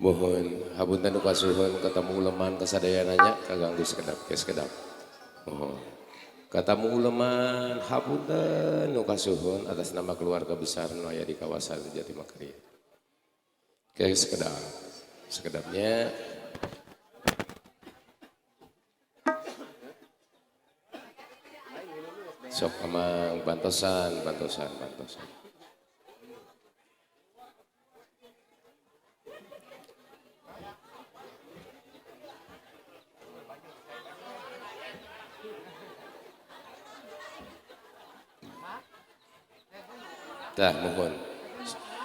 Mohon hapunten kasuhun ketemu uleman kesadayananya kaganggu sekedap. Mohon katamu uleman hapunten kasuhun atas nama keluarga besar Noya di kawasan Jatimakri. Oke, sekedapnya sok amang bantosan. Dah mohon.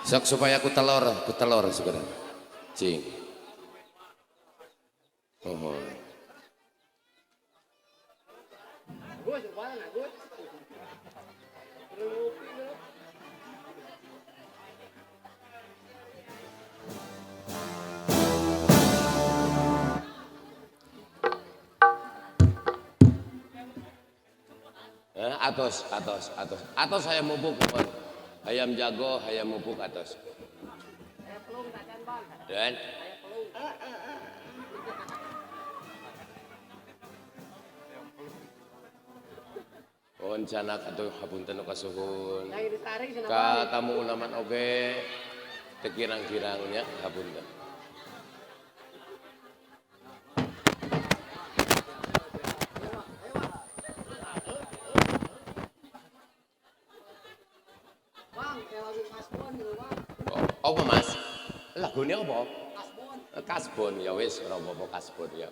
Sok supaya aku telur sebenarnya. Cing. Mohon. Atos saya mupuk mohon. Ayam jago, ayam mupuk atos. Dan mohon canak atuh hapunten kasuhun. Ka tamu ulaman oge teu kirang-kirangnya hapunten. Apa mas? Lagunya apa? Kasbon ya wis ora apa-apa kasbon ya.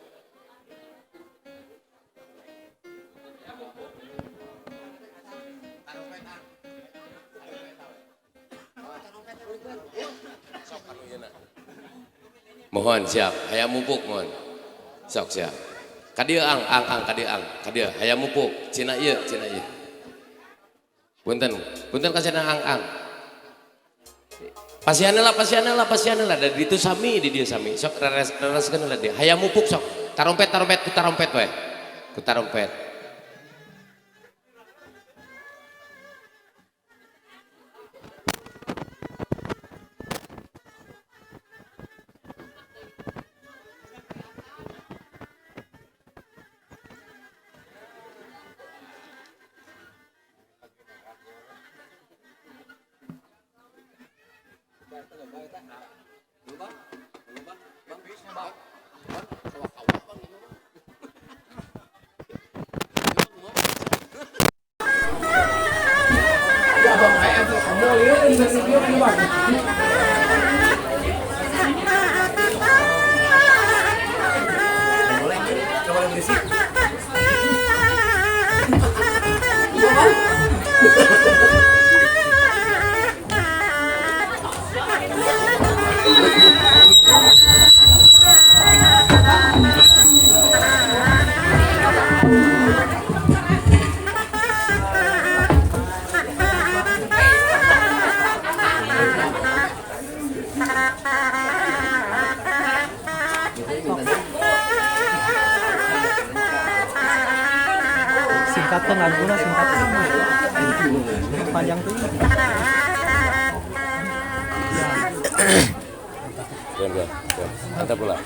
Mohon siap, hayam mupuk mohon. Sok siap. Kadieu ang, kadieu hayam mupuk. Cina ieu. Punten kasana ang. Pasianela dari itu sami di dia sami. Sok rereskeun lah dia. Hayam mupuk sok. Tarompet we. Ku tarompet. Singkatan laguna panjang tuh. Biar. Mantap pula.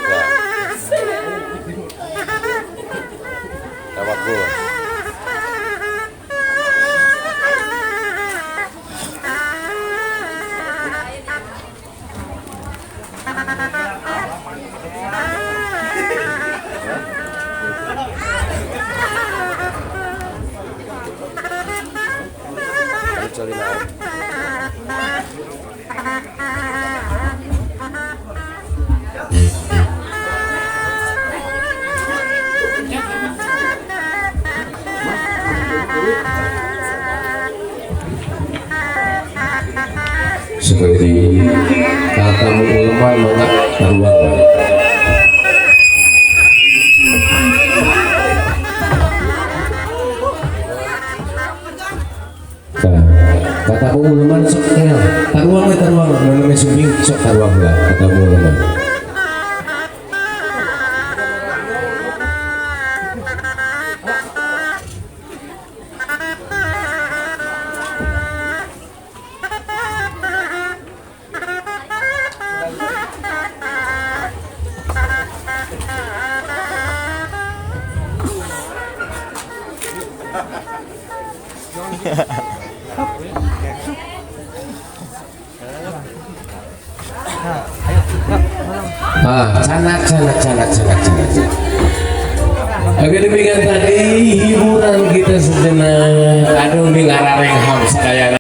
Ya. Lewat Bu. Seperti kata ulama mengatakan Kata pengumuman sok taruang namanya sumbing sok taruang lah kata pengumuman. Canak. Oke, demikian tadi hiburan kita sejenak. Aduh, ini ngarang ham sekalian.